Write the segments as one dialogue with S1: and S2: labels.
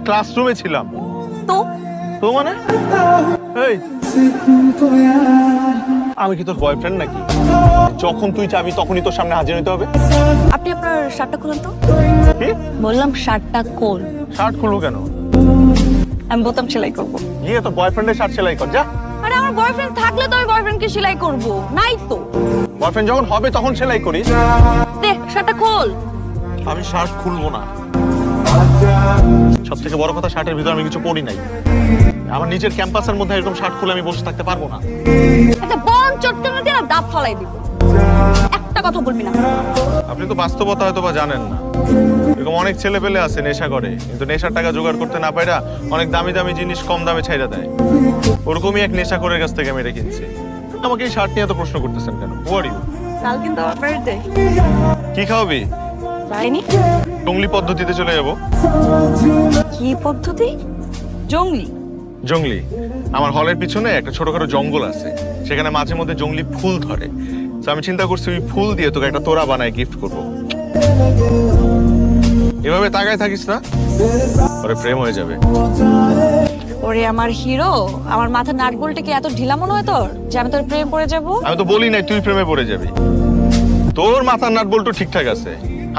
S1: ক্লাসরুমে ছিলাম।
S2: তো
S1: তো মানে এই আমি কি তোর বয়ফ্রেন্ড নাকি? যখন তুই চাবি তখনই তোর সামনে হাজির হতে হবে?
S2: আপনি আপনার শার্টটা খুলুন তো।
S1: কি
S2: বললাম শার্টটা খোল।
S1: শার্ট খুলবো কেন?
S2: আমি বোতাম সেলাই করব।
S1: গিয়ে তো বয়ফ্রেন্ডের শার্ট সেলাই কর যা।
S2: আরে আমার বয়ফ্রেন্ড থাকলে তো আমি বয়ফ্রেন্ডকে সেলাই করব, নাই তো।
S1: বয়ফ্রেন্ড যখন হবে তখন সেলাই করিস।
S2: দে শার্টটা খোল।
S1: আমি শার্ট খুলবো না। সব থেকে বড় কথা, শার্টের ভিতরে আমি কিছু পরি নাই। আমার নিজের ক্যাম্পাসের মধ্যে এরকম শার্ট খুলে আমি বসে থাকতে পারবো না।
S2: একটা বন চটকানো দিয়ে দাঁত ফালাই দিব। একটা কথা বলবি না।
S1: আপনি তো বাস্তবতা হয়তো বা জানেন না। এরকম অনেক ছেলে পেলে আছে নেশা করে, কিন্তু নেশার টাকা জোগাড় করতে না পাইরা অনেক দামি দামি জিনিস কম দামে ছাইড়া দেয়। ওরকমই এক নেশাখোরের কাছ থেকে আমি এটা কিনছি। আমাকে এই শার্ট নিয়ে এত প্রশ্ন করতেছেন কেন? হু আর ইউ?
S2: কাল কিন্তু আমার বার্থডে।
S1: কি খাওয়াবি?
S2: যাইনি।
S1: জঙ্গলি পদ্ধতিতে চলে যাব।
S2: কি পদ্ধতি? জঙ্গলি?
S1: জঙ্গলি? আমার হলের পিছনে একটা ছোটখাটো জঙ্গল আছে, সেখানে মাঝে মধ্যে জঙ্গলি ফুল ধরে। তো আমি চিন্তা করছি ওই ফুল দিয়ে তোকে একটা তোড়া বানায় গিফট করবো। এভাবে তাকায় থাকিস না, পরে প্রেম হয়ে যাবে।
S2: ওরে আমার হিরো, আমার মাথার নাটবল্টে কি এত ঢিলা মনে হয় তোর যে আমি তোর প্রেম পড়ে যাব?
S1: আমি তো বলি নাই তুই প্রেমে পড়ে যাবি। তোর মাথার নাট বল্টু ঠিকঠাক আছে,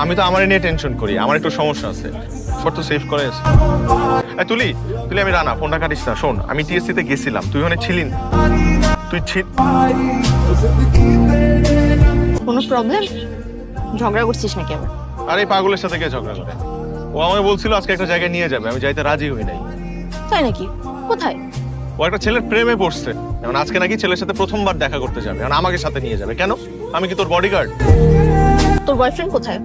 S1: আমি তো আমার নিয়ে টেনশন করি, আমার একটু সমস্যা আছে। শর্ত সেভ করে আছে। তুলি তুলি আমি রানা, ফোনটা কাটিস না। শোন, আমি টিএসসি তে গেছিলাম, তুই ওখানে ছিলি না। তুই
S2: কোনো প্রবলেম? ঝগড়া করছিস নাকি আবার?
S1: আরে পাগলের সাথে কে ঝগড়া করে? ও আমাকে বলছিল আজকে একটা জায়গায় নিয়ে যাবে, আমি যাইতে রাজি হই নাই।
S2: তাই নাকি? কোথায়?
S1: ও একটা ছেলের প্রেমে পড়ছে, এখন আজকে নাকি ছেলের সাথে প্রথমবার দেখা করতে যাবে, এখন আমাকে সাথে নিয়ে যাবে। কেন? আমি কি তোর বডিগার্ড?
S2: তোর বয়ফ্রেন্ড কোথায়?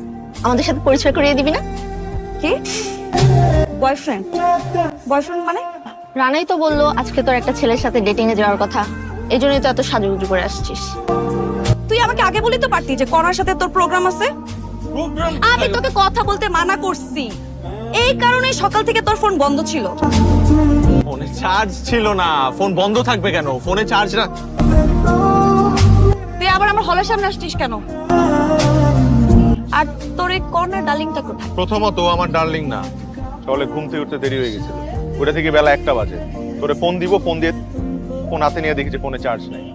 S2: আমাদের সাথে পরিচয় করিয়ে দিবি না? কি বয়ফ্রেন্ড? বয়ফ্রেন্ড মানে?
S3: রানাই তো বললো আজকে তোর একটা ছেলের সাথে ডেটিং এ যাওয়ার কথা, এই জন্যই তো এত সাজুগুজু করে আসছিস।
S2: তুই আমাকে আগে বলি তো পারতি যে কনার সাথে তোর প্রোগ্রাম আছে। আমি তোকে কথা বলতে মানা করছি, এই কারণে সকাল থেকে তোর ফোন বন্ধ ছিল।
S1: ফোনে চার্জ ছিল না। ফোন বন্ধ থাকবে কেন? ফোনে চার্জ রাখ।
S2: তুই আবার আমার হলের সামনে আসছিস কেন? আর তোর এই কর্নার ডার্লিংটা কোথায়?
S1: প্রথমত ও আমার ডার্লিং না, সকালে ঘুম থেকে উঠতে দেরি হয়ে গেছিল, ওটা থেকে বেলা 1টা বাজে। তোরে ফোন দিব, ফোন দিয়ে ফোন হাতে নিয়ে দেখি যে ফোনে চার্জ নাই।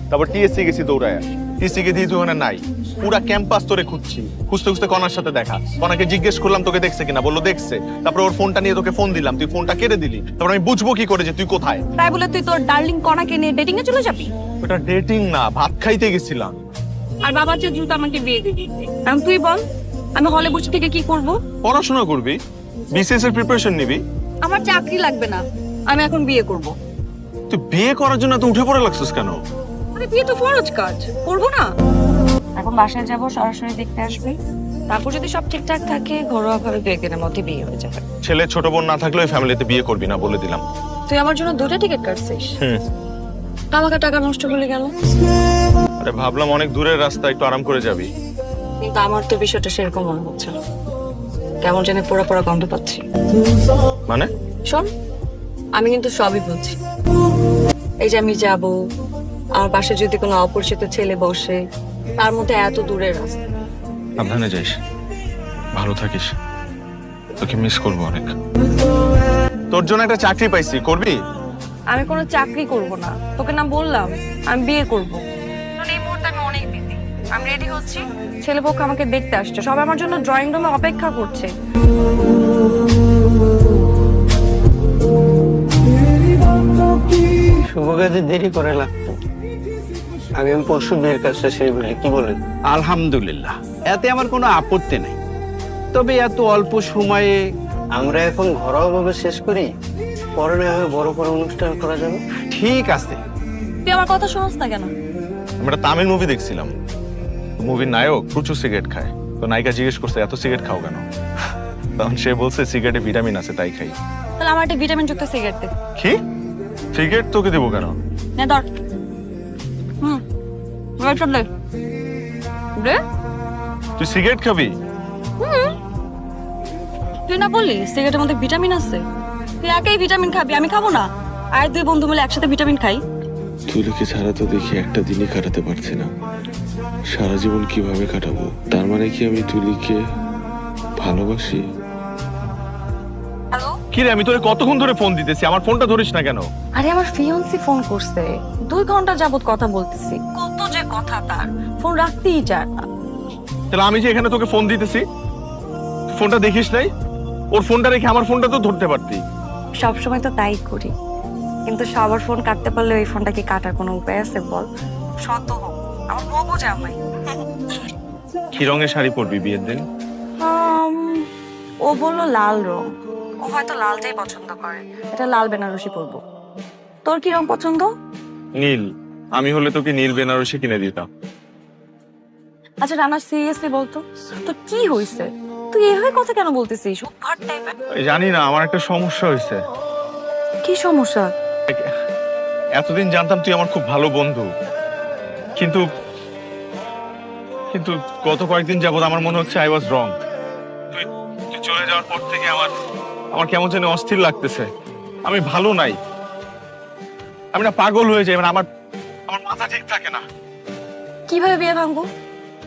S1: তারপর টিএসসি গেছি দৌড়ায়, টিএসসি কে দিয়ে তুই ওখানে নাই। পুরা ক্যাম্পাস তোরে খুঁজছি, খুঁজতে খুঁজতে কনার সাথে দেখা। কনাকে জিজ্ঞেস করলাম তোকে দেখছে কিনা, বললো দেখছে। তারপর ওর ফোনটা নিয়ে তোকে ফোন দিলাম, তুই ফোনটা কেড়ে দিলি। তারপর আমি বুঝবো কি করে যে তুই কোথায়?
S2: তাই বলে তুই তোর ডার্লিং কনাকে নিয়ে ডেটিং এ চলে যাবি?
S1: ওটা ডেটিং না, ভাত খাইতে গেছিলাম।
S2: আর বাবা যে দ্রুত আমাকে বিয়ে দিয়ে দিতে, এখন তুই বল আমি হলে বসে থেকে কি করব?
S1: পড়াশোনা করবি, বিসিএস এর প্রিপারেশন নিবি।
S2: আমার চাকরি লাগবে না, আমি এখন বিয়ে করব।
S1: তুই বিয়ে করার জন্য তো উঠে পড়ে লাগছিস কেন?
S2: আরে বিয়ে তো ফরজ কাজ, করবো না? এখন বাসায় যাব, সরাসরি দেখতে আসবে, তারপর যদি সব ঠিকঠাক থাকে ঘরোয়া ভাবে 2 একদিনের মধ্যে বিয়ে হয়ে যাবে।
S1: ছেলে ছোট বোন না থাকলে ওই ফ্যামিলিতে বিয়ে করবি না, বলে দিলাম।
S2: তুই আমার জন্য 2টা টিকিট কাটছিস, আমাকে টাকা নষ্ট করে গেল।
S1: আরে ভাবলাম অনেক দূরের রাস্তা, একটু আরাম করে যাবি।
S2: কিন্তু আমার তো বিষয়টা সেরকম মনে হচ্ছে না, কেমন জানি পোড়া পোড়া গন্ধ পাচ্ছি।
S1: মানে?
S2: শোন, আমি কিন্তু সবই বলছি। এই যে আমি যাব, আমার পাশে যদি কোনো অপরিচিত ছেলে বসে, তার মধ্যে এত দূরের রাস্তা।
S1: সাবধানে যাইস, ভালো থাকিস, তোকে মিস করবো অনেক। তোর জন্য একটা চাকরি পাইছি, করবি?
S2: আমি কোনো চাকরি করব না, তোকে না বললাম আমি বিয়ে করব। কারণ এই মুহূর্তে আমি অনেক বিজি। আমি রেডি হচ্ছি, ছেলেপক্ষ আমাকে দেখতে আসছে, সবাই আমার জন্য ড্রয়িং রুমে অপেক্ষা করছে।
S4: শুভ কাজে দেরি করে লাগতো, আগামী পরশু বিয়ের কাজটা সেই বলে কি বলেন?
S5: আলহামদুলিল্লাহ, এতে আমার কোনো আপত্তি নেই, তবে এত অল্প সময়ে
S4: আমরা এখন ঘরোয়া ভাবে শেষ করি, পরে না হয় বড় করে অনুষ্ঠান করা যাবে।
S5: ঠিক আছে।
S2: তুই আমার কথা শোনস না কেন?
S1: আমি একটা তামিল মুভি দেখছিলাম, মুভির নায়ক প্রচুর সিগারেট খায়। তো নায়িকা জিজ্ঞেস করছে এত সিগারেট খাও কেন? তখন সে বলছে সিগারেটে ভিটামিন আছে তাই খাই।
S2: তাহলে আমার একটা ভিটামিন যুক্ত সিগারেট দে।
S1: কি? সিগারেট তোকে দেবো কেন?
S2: নে ধর। ওয়েট দে। দে।
S1: তুই সিগারেট খাবি?
S2: তুই না বললি সিগারেটের মধ্যে ভিটামিন আছে, তুই একাই ভিটামিন খাবি, আমি খাবো না? আর 2 বন্ধু মিলে একসাথে ভিটামিন খাই।
S6: তুলিকে ছাড়া তো দেখি একটা দিনই কাটাতে পারছি না, সারা জীবন কিভাবে কাটাবো? তার মানে কি আমি তুলিকে ভালোবাসি?
S2: হ্যালো,
S1: কি রে, আমি তোরে কতক্ষণ ধরে ফোন দিতেছি, আমার ফোনটা ধরিস না কেন?
S2: আরে আমার ফিয়ন্সি ফোন করছে, 2 ঘন্টা যাবত কথা বলতেছি, কত যে কথা তার, ফোন রাখতেই চায় না।
S1: তাহলে আমি যে এখানে তোকে ফোন দিতেছি, ফোনটা দেখিস নাই? ওর ফোনটা রেখে আমার ফোনটা তো ধরতে পারতি।
S2: সবসময় তো তাই করি, কিন্তু সবার ফোন কাটতে পারলে ওই ফোনটা কি কাটার কোনো উপায় আছে বল? শত হোক আমার বউ জামাই।
S1: কি রঙের শাড়ি পরবি বিয়ের দিন?
S2: ও বললো লাল রং, ও হয়তো লালটাই পছন্দ করে, এটা লাল বেনারসি পরবো। তোর কি রং পছন্দ?
S1: নীল। আমি হলে তোকে নীল বেনারসি কিনে দিতাম।
S2: আচ্ছা রানা, সিরিয়াসলি বলতো তো কি হয়েছে? তুই এভাবে কথা কেন বলতেছিস? উদ্ভট টাইপের।
S1: জানি না, আমার একটা সমস্যা হয়েছে।
S2: কি সমস্যা?
S1: এতদিন জানতাম তুই আমার খুব ভালো বন্ধু, কিন্তু কিন্তু গত কয়েকদিন যাবত আমার মনে হচ্ছে আই ওয়াজ রং। তুই চলে যাওয়ার পর থেকে আমার কেমন যেন অস্থির লাগতেছে। আমি ভালো নাই, আমি না পাগল হয়ে যাই, মানে আমার মাথা ঠিক থাকে না।
S2: কিভাবে বিয়ে ভাঙবো?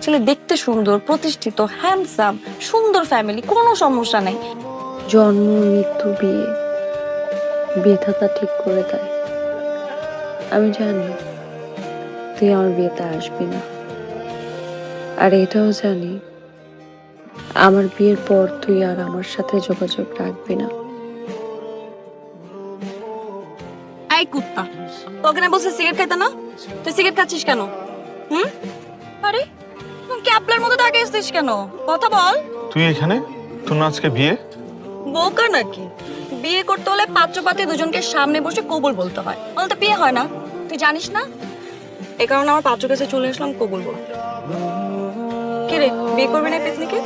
S2: ছেলে দেখতে সুন্দর, প্রতিষ্ঠিত, হ্যান্ডসাম, সুন্দর ফ্যামিলি, কোনো সমস্যা নেই।
S7: জন্ম মৃত্যু বিয়ে বিধাতা ঠিক করে দেয়। আমি জানি তুই আমার বিয়েতে আসবি না, আর এটাও জানি আমার বিয়ের পর তুই আর আমার সাথে যোগাযোগ রাখবি না।
S2: এই কুত্তা, তোকে না বলছে সিগারেট খাইতে না? তুই সিগারেট খাচ্ছিস কেন? আরে তুই ক্যাপলার মতো তাকিয়ে আসছিস কেন? কথা বল।
S1: তুই এখানে? তোর না আজকে বিয়ে?
S2: বোকা নাকি? বিয়ে করতে হলে পাত্রপাত্রী দুজনকে সামনে বসে কবুল বলতে হয়, বলতে বিয়ে হয় না। তুই জানিস না? এই কারণে আমার পাত্র কাছে চলে আসলাম কবুল বলতে। কি রে, বিয়ে করবি না পেতনিকে?